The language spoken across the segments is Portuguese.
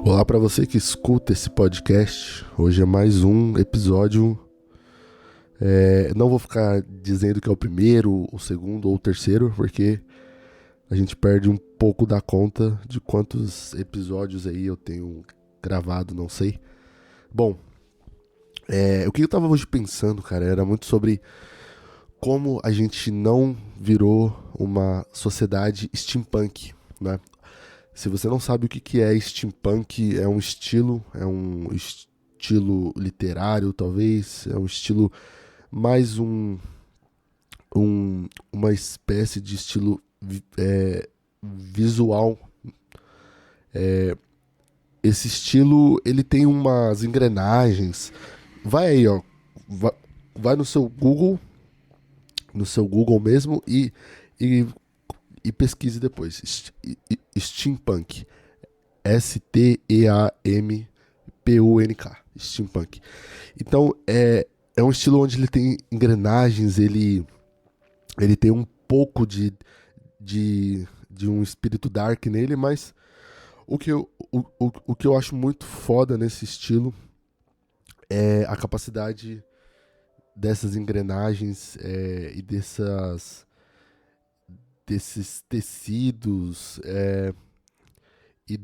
Olá para você que escuta esse podcast. Hoje é mais um episódio. Não vou ficar dizendo que é o primeiro, o segundo ou o terceiro, porque a gente perde um pouco da conta de quantos episódios aí eu tenho gravado, não sei. Bom, o que eu tava hoje pensando, cara, era muito sobre como a gente não virou uma sociedade steampunk, né? Se você não sabe o que é steampunk, é um estilo literário, talvez, é um estilo mais uma espécie de estilo visual. Esse estilo, ele tem umas engrenagens. Vai aí, ó, vai no seu Google mesmo e, e pesquise depois. Steampunk. Steampunk. Steampunk. Então, é um estilo onde ele tem engrenagens, ele tem um pouco de um espírito dark nele, mas o que eu acho muito foda nesse estilo é a capacidade dessas engrenagens desses tecidos e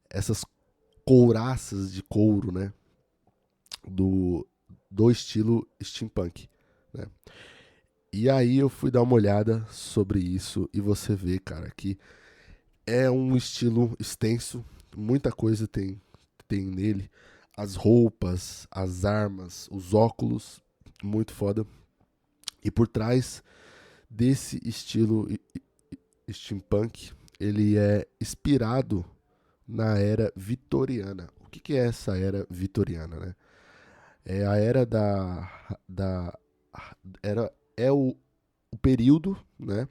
essas couraças de couro, né? Do, do estilo steampunk, né? E aí eu fui dar uma olhada sobre isso e você vê, cara, que é um estilo extenso, muita coisa tem nele. As roupas, as armas, os óculos, muito foda. E por trás desse estilo steampunk, ele é inspirado na era vitoriana. O que é essa era vitoriana, né? É a era da era é o período, né?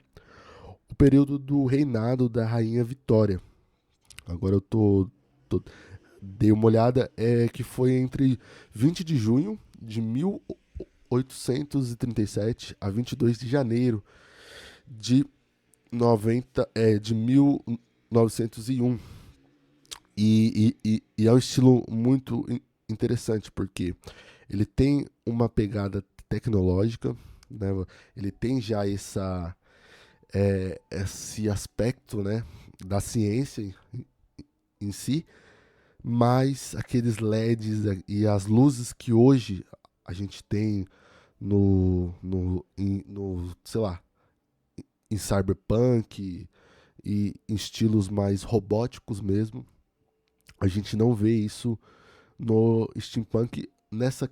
O período do reinado da rainha Vitória. Agora eu tô dei uma olhada, que foi entre 20 de junho de 1837 a 22 de janeiro de 1901. E é um estilo muito interessante, porque ele tem uma pegada tecnológica, né? Ele tem já esse aspecto, né, da ciência em si, mas aqueles LEDs e as luzes que hoje a gente tem sei lá, em cyberpunk e em estilos mais robóticos mesmo, a gente não vê isso no steampunk nessa,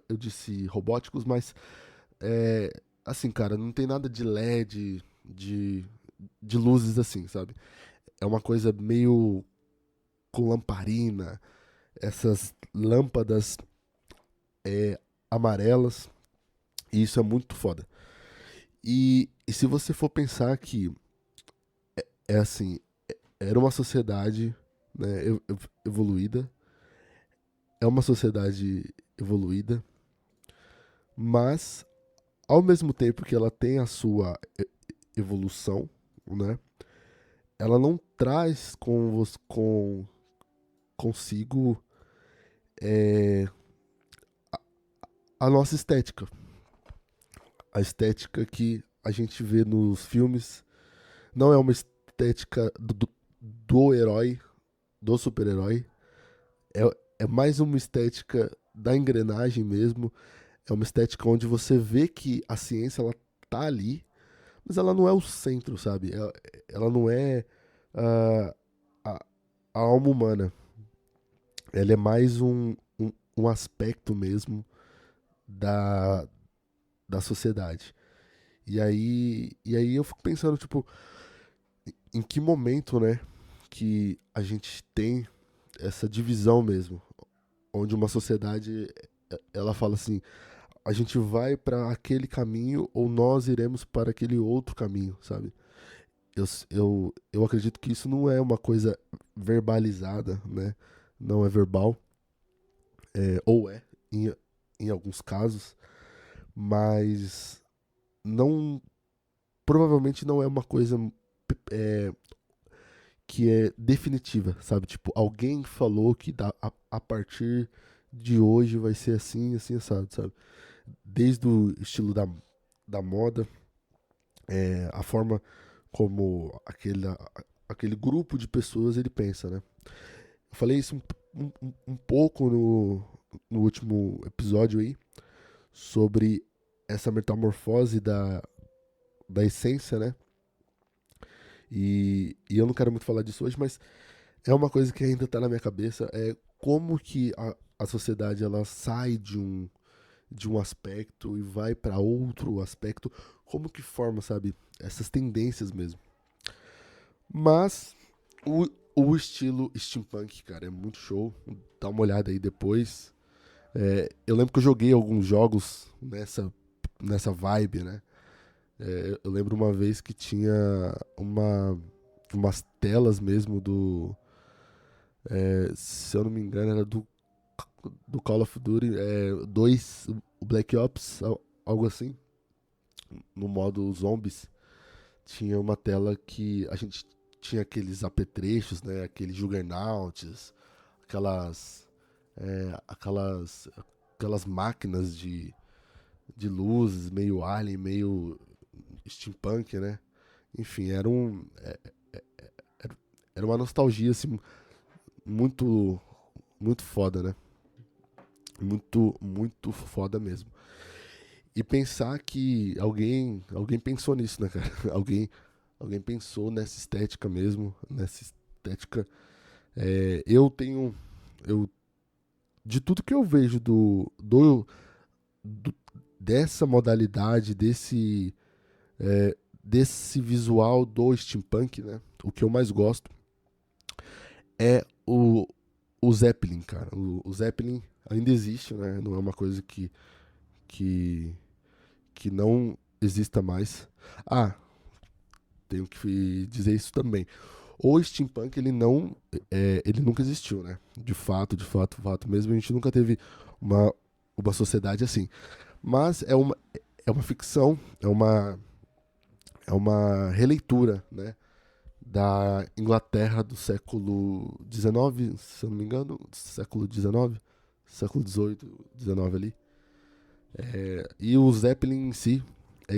eu disse robóticos, mas assim, cara, não tem nada de LED, de luzes assim, sabe? É uma coisa meio com lamparina, essas lâmpadas amarelas, e isso é muito foda. E se você for pensar que é assim, era uma sociedade, né, evoluída, é uma sociedade evoluída, mas ao mesmo tempo que ela tem a sua evolução, né, ela não traz consigo é, a nossa estética. A estética que a gente vê nos filmes não é uma estética do herói, do super-herói. É mais uma estética da engrenagem mesmo. É uma estética onde você vê que a ciência ela tá ali, mas ela não é o centro, sabe? Ela não é ah, a, a alma humana. Ela é mais um aspecto mesmo da, da sociedade. E aí eu fico pensando, tipo, em que momento, né, que a gente tem essa divisão mesmo, onde uma sociedade ela fala assim, a gente vai para aquele caminho ou nós iremos para aquele outro caminho, sabe? Eu acredito que isso não é uma coisa verbalizada, né? Não é verbal, ou em alguns casos, mas não provavelmente não é uma coisa é, que é definitiva, sabe? Tipo, alguém falou que a partir de hoje vai ser assim, assim, assado, sabe? Desde o estilo da moda, a forma como aquele grupo de pessoas ele pensa, né? Eu falei isso um pouco no último episódio aí, sobre essa metamorfose da essência, né? E eu não quero muito falar disso hoje, mas é uma coisa que ainda tá na minha cabeça, é como que a sociedade ela sai de um aspecto e vai para outro aspecto, como que forma, sabe, essas tendências mesmo. Mas o, o estilo steampunk, cara, é muito show. Dá uma olhada aí depois. Eu lembro que eu joguei alguns jogos nessa vibe, né? Eu lembro uma vez que tinha umas telas mesmo se eu não me engano, era do Call of Duty 2, o Black Ops, algo assim. No modo zombies, tinha uma tela que a gente tinha aqueles apetrechos, né? Aqueles juggernauts, aquelas, aquelas máquinas de luzes, meio alien, meio steampunk, né? Enfim, era uma nostalgia, assim, muito, muito foda, né? Muito, muito foda mesmo. E pensar que alguém pensou nisso, né, cara? Alguém pensou nessa estética mesmo, nessa estética. Eu tenho, eu de tudo que eu vejo do- dessa modalidade, desse visual do steampunk, né? O que eu mais gosto é o Zeppelin, cara. O Zeppelin ainda existe, né? Não é uma coisa que, que não exista mais. Ah, tenho que dizer isso também. O steampunk, ele nunca existiu, né? De fato mesmo, a gente nunca teve uma, uma sociedade assim. Mas é uma ficção, é uma releitura, né? Da Inglaterra do século XIX, se eu não me engano, século XIX, século XVIII, XIX ali. E o Zeppelin em si, é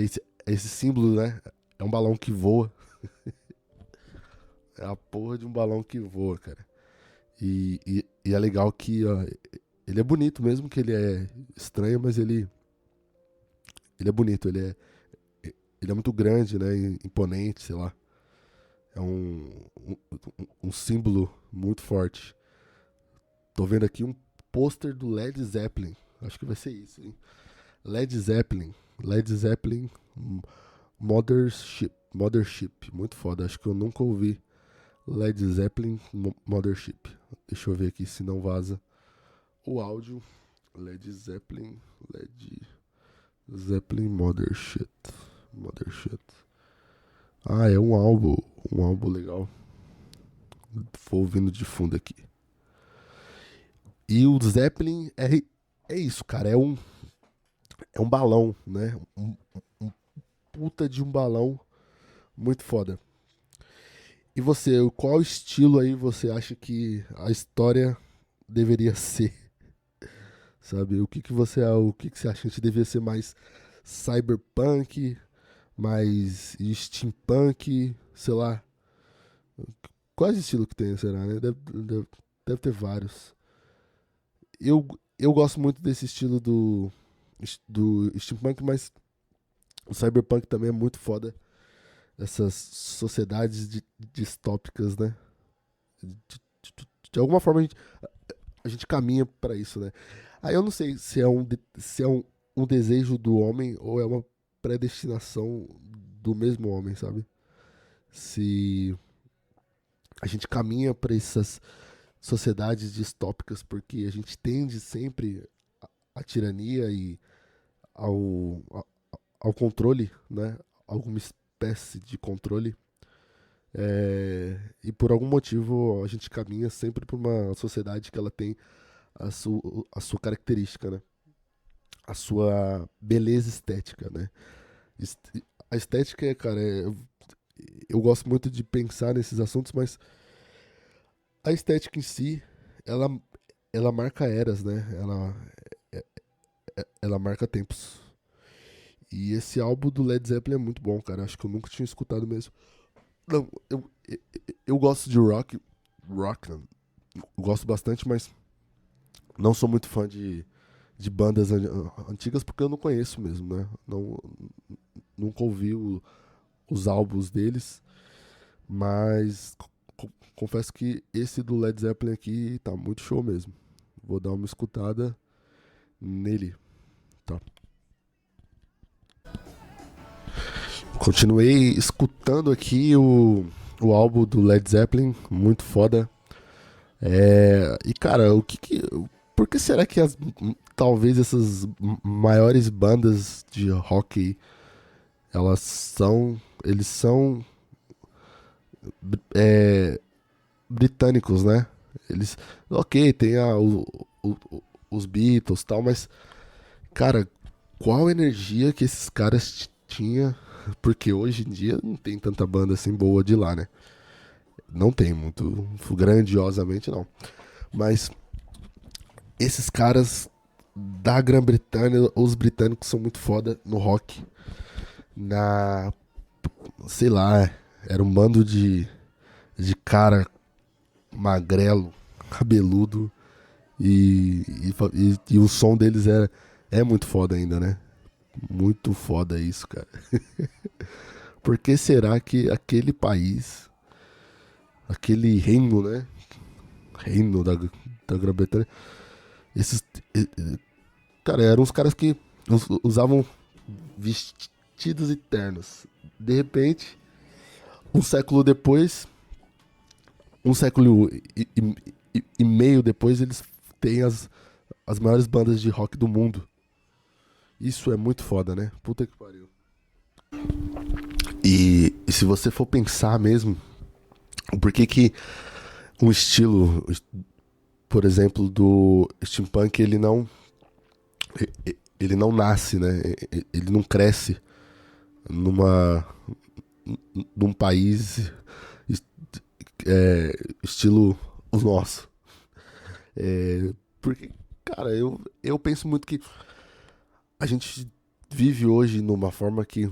esse símbolo, né? É um balão que voa. É a porra de um balão que voa, cara. E é legal que ó, ele é bonito, mesmo que ele é estranho, mas ele é bonito, ele é muito grande, né? Imponente, sei lá. É um símbolo muito forte. Tô vendo aqui um pôster do Led Zeppelin. Acho que vai ser isso, hein? Led Zeppelin. Led Zeppelin Mothership. Muito foda. Acho que eu nunca ouvi Led Zeppelin Mothership. Deixa eu ver aqui se não vaza o áudio. Led Zeppelin. Led Zeppelin Mothership. Mothership. Ah, é um álbum. Um álbum legal. Vou ouvindo de fundo aqui. E o Zeppelin é isso, cara. É um balão, né? Um puta de um balão muito foda. E você, qual estilo aí você acha que a história deveria ser? Sabe? O que você acha que a gente deveria ser mais cyberpunk, mais steampunk, sei lá? Quais estilos que tem, será, né? Deve ter vários. Eu, eu gosto muito desse estilo do steampunk, mas o cyberpunk também é muito foda. Essas sociedades distópicas, né? De alguma forma a gente caminha para isso, né? Aí eu não sei se é um desejo do homem ou é uma predestinação do mesmo homem, sabe? Se a gente caminha para essas sociedades distópicas porque a gente tende sempre à tirania e ao controle, né? Alguma espécie de controle. E por algum motivo a gente caminha sempre para uma sociedade que ela tem a sua característica, né? A sua beleza estética, né? A estética, cara, eu gosto muito de pensar nesses assuntos, mas A estética em si, ela, ela marca eras, né? Ela marca tempos. E esse álbum do Led Zeppelin é muito bom, cara. Acho que eu nunca tinha escutado mesmo. Não, eu gosto de rock. Rock, não. Eu gosto bastante, mas não sou muito fã de bandas antigas porque eu não conheço mesmo, né? Não, nunca ouvi os álbuns deles, mas confesso que esse do Led Zeppelin aqui tá muito show mesmo. Vou dar uma escutada nele, tá? Continuei escutando aqui o álbum do Led Zeppelin, muito foda. E cara, por que será que talvez essas maiores bandas de rock eles são é, britânicos, né? Eles, ok, tem os Beatles e tal, mas cara, qual energia que esses caras tinham? Porque hoje em dia não tem tanta banda assim boa de lá, né? Não tem muito grandiosamente, não. Mas esses caras da Grã-Bretanha, os britânicos são muito foda no rock. Na. Sei lá, era um bando de cara magrelo, cabeludo. E o som deles é muito foda ainda, né? Muito foda isso, cara. Por que será que aquele país, aquele reino, né? Reino da Grã-Bretanha, esses. Cara, eram os caras que usavam vestidos e ternos. De repente, um século depois, um século e meio depois, eles têm as maiores bandas de rock do mundo. Isso é muito foda, né? Puta que pariu. E se você for pensar mesmo, por que que um estilo, por exemplo, do steampunk, ele não nasce, né? Ele não cresce numa num país estilo o nosso. Porque, cara, eu penso muito que a gente vive hoje numa forma que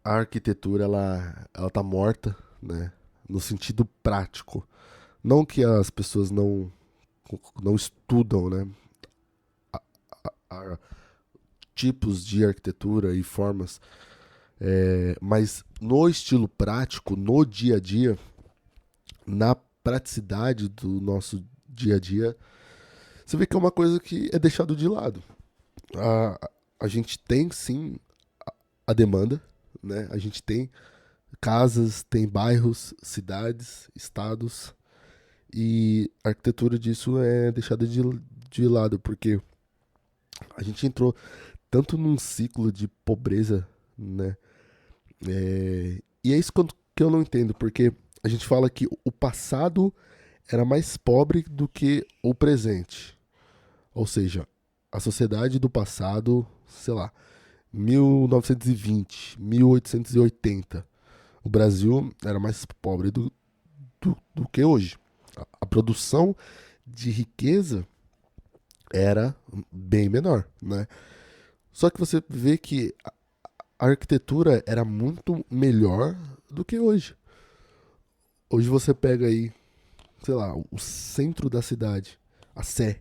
a arquitetura ela tá morta, né? No sentido prático. Não que as pessoas não estudam, né? A tipos de arquitetura e formas, mas no estilo prático, no dia a dia, na praticidade do nosso dia a dia, você vê que é uma coisa que é deixado de lado. A gente tem sim a demanda, né? A gente tem casas, tem bairros, cidades, estados, e a arquitetura disso é deixada de lado, porque a gente entrou tanto num ciclo de pobreza, né? E é isso que eu não entendo, porque a gente fala que o passado era mais pobre do que o presente. Ou seja, a sociedade do passado, sei lá, 1920, 1880, o Brasil era mais pobre do que hoje. A produção de riqueza era bem menor, né? Só que você vê que a arquitetura era muito melhor do que hoje. Hoje você pega aí, sei lá, o centro da cidade, a Sé.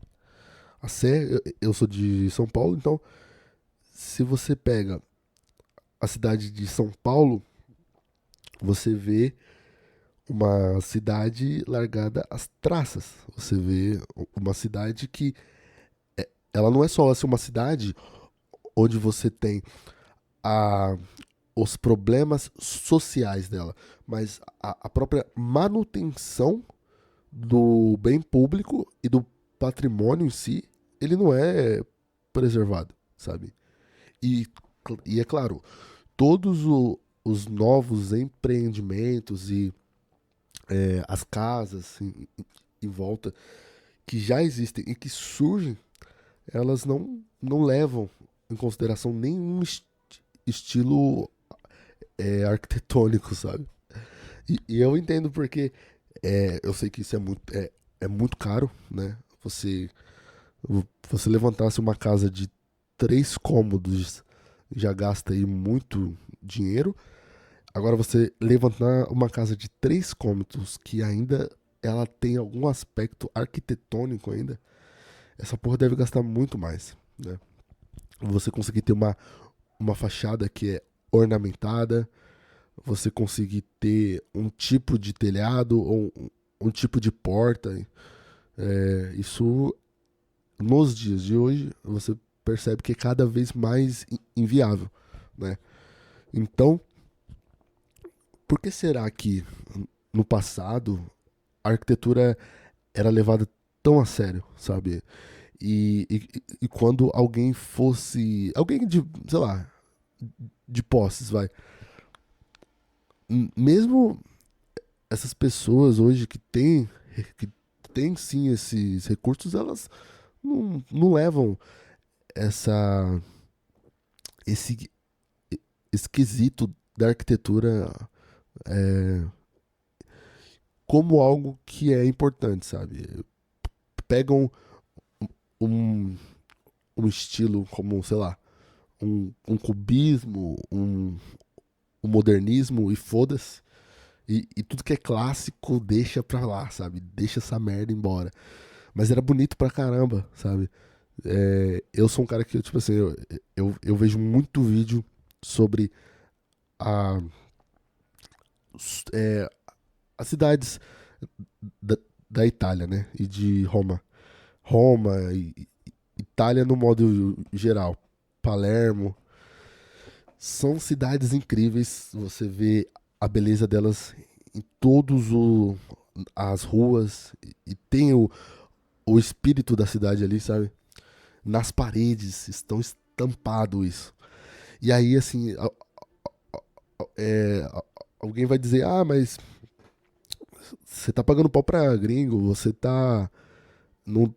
A Sé, eu sou de São Paulo, então se você pega a cidade de São Paulo, você vê uma cidade largada às traças. Você vê uma cidade que ela não é só assim, uma cidade onde você tem a, os problemas sociais dela, mas a própria manutenção do bem público e do patrimônio em si, ele não é preservado, sabe? E, e é claro, todos os novos empreendimentos e as casas em volta que já existem e que surgem, elas não levam em consideração nenhum estilo arquitetônico, sabe? E eu entendo porque Eu sei que isso é muito caro, né? Você levantasse uma casa de 3 cômodos já gasta aí muito dinheiro. Agora você levantar uma casa de 3 cômodos que ainda ela tem algum aspecto arquitetônico ainda, essa porra deve gastar muito mais, né? Você conseguir ter uma fachada que é ornamentada, você conseguir ter um tipo de telhado ou um tipo de porta, isso nos dias de hoje você percebe que é cada vez mais inviável, né? Então, por que será que no passado a arquitetura era levada tão a sério, sabe? E quando alguém fosse. Alguém de, sei lá, de posses, vai. Mesmo essas pessoas hoje que têm sim esses recursos, elas não levam essa, esse esquisito da arquitetura é, como algo que é importante, sabe? Pegam um, um estilo como, sei lá, um cubismo, um modernismo e foda-se. E tudo que é clássico deixa pra lá, sabe? Deixa essa merda embora. Mas era bonito pra caramba, sabe? Eu sou um cara que, tipo assim, eu vejo muito vídeo sobre a, é, as cidades da, da Itália, né? E de Roma. Roma, Itália no modo geral. Palermo. São cidades incríveis. Você vê a beleza delas em todos as ruas. E tem o espírito da cidade ali, sabe? Nas paredes estão estampado isso. E aí, assim, alguém vai dizer, ah, mas você tá pagando pau pra gringo, você tá. Não,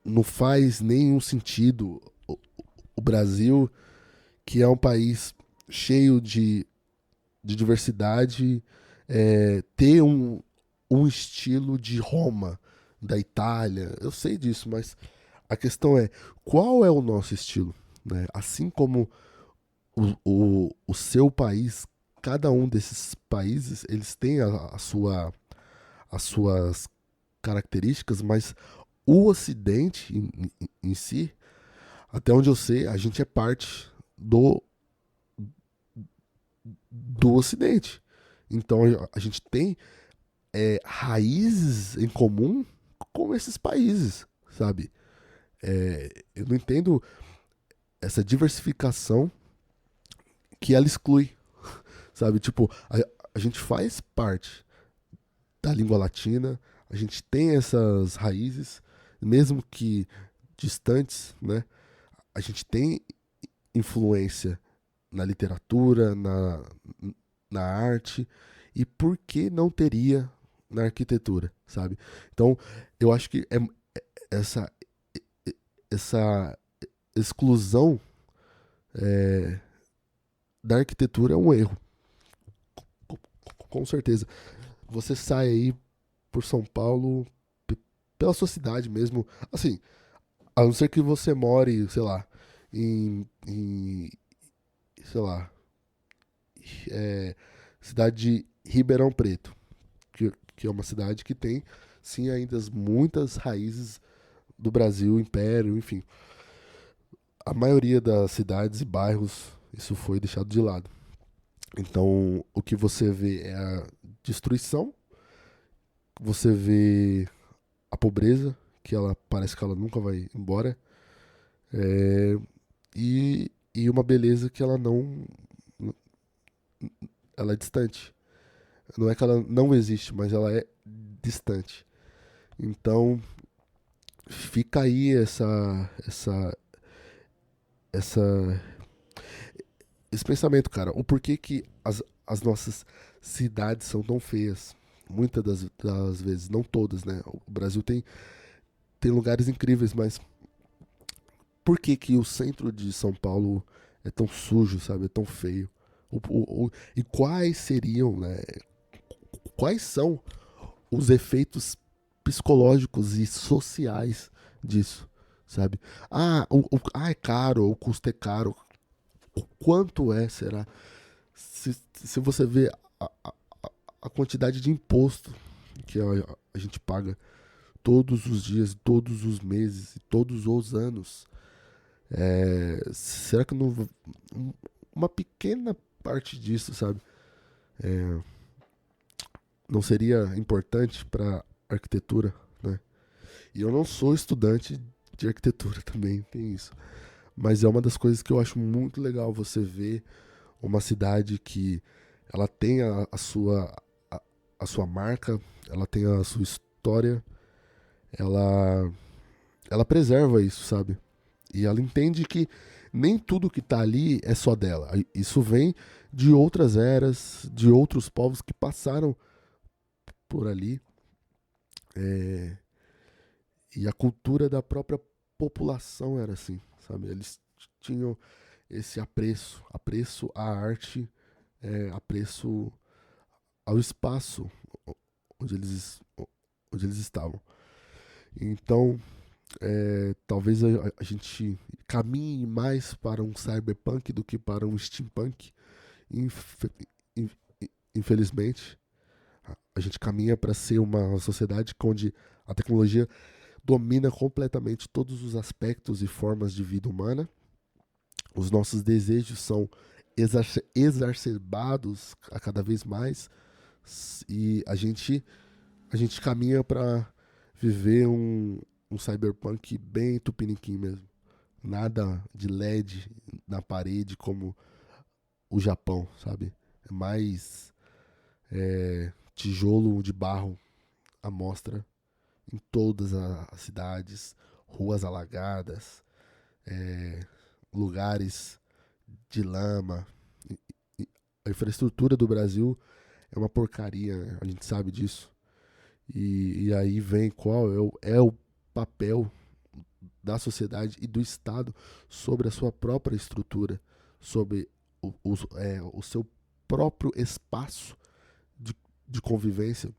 não faz nenhum sentido. O Brasil, que é um país cheio de diversidade, ter um estilo de Roma, da Itália. Eu sei disso, mas a questão é, qual é o nosso estilo? Né? Assim como o seu país, cada um desses países, eles têm as suas características, mas o Ocidente em si, até onde eu sei, a gente é parte do Ocidente. Então a gente tem raízes em comum com esses países, sabe? Eu não entendo essa diversificação que ela exclui, sabe? Tipo, a gente faz parte da língua latina, a gente tem essas raízes, mesmo que distantes, né? A gente tem influência na literatura, na arte, e por que não teria na arquitetura, sabe? Então, eu acho que essa, essa exclusão é, da arquitetura é um erro, com certeza. Você sai aí por São Paulo, pela sua cidade mesmo, assim, a não ser que você more, sei lá, sei lá, é, cidade de Ribeirão Preto, que é uma cidade que tem, sim, ainda muitas raízes do Brasil, Império, enfim. A maioria das cidades e bairros, isso foi deixado de lado. Então, o que você vê é a destruição, você vê a pobreza, que ela parece que ela nunca vai embora, é, e uma beleza que ela é distante. Não é que ela não existe, mas ela é distante. Então, fica aí essa esse pensamento, cara. O porquê que as nossas cidades são tão feias. Muitas das vezes, não todas, né? O Brasil tem lugares incríveis, mas por que que o centro de São Paulo é tão sujo, sabe? É tão feio? E quais seriam, né? Quais são os efeitos psicológicos e sociais disso, sabe? É caro, o custo é caro. O quanto é, será? Se você vê a quantidade de imposto que a gente paga todos os dias, todos os meses, todos os anos, será que não, uma pequena parte disso, sabe? Não seria importante para arquitetura, né? E eu não sou estudante de arquitetura também, tem isso. Mas é uma das coisas que eu acho muito legal você ver uma cidade que ela tem a sua marca, ela tem a sua história, ela, ela preserva isso, sabe? E ela entende que nem tudo que tá ali é só dela. Isso vem de outras eras, de outros povos que passaram por ali. É, e a cultura da própria população era assim, sabe? Eles tinham esse apreço à arte, apreço ao espaço onde onde eles estavam. Então, talvez a gente caminhe mais para um cyberpunk do que para um steampunk. Infe- in- Infelizmente, a gente caminha para ser uma sociedade onde a tecnologia domina completamente todos os aspectos e formas de vida humana. Os nossos desejos são exacerbados a cada vez mais e a gente caminha para viver um cyberpunk bem tupiniquim mesmo. Nada de LED na parede como o Japão, sabe? É mais tijolo de barro à mostra em todas as cidades, ruas alagadas, lugares de lama. A infraestrutura do Brasil é uma porcaria, né? A gente sabe disso. E aí vem qual é o papel da sociedade e do Estado sobre a sua própria estrutura, sobre o seu próprio espaço de, de convivência.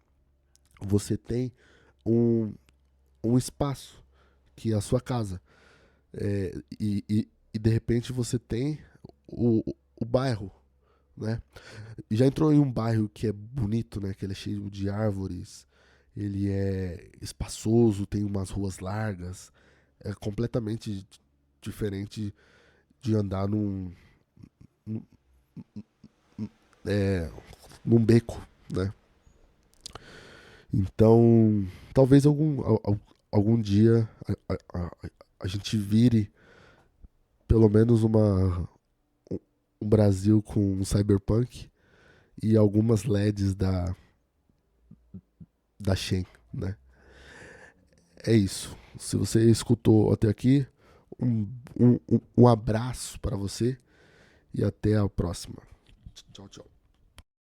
Você tem um, um espaço que é a sua casa. E de repente você tem o bairro, né? Já entrou em um bairro que é bonito, né? Que ele é cheio de árvores, ele é espaçoso, tem umas ruas largas, é completamente diferente de andar num, é, num beco, né? Então, talvez algum dia a gente vire pelo menos um Brasil com um cyberpunk e algumas LEDs da Shen, né? É isso. Se você escutou até aqui, um abraço para você e até a próxima. Tchau, tchau.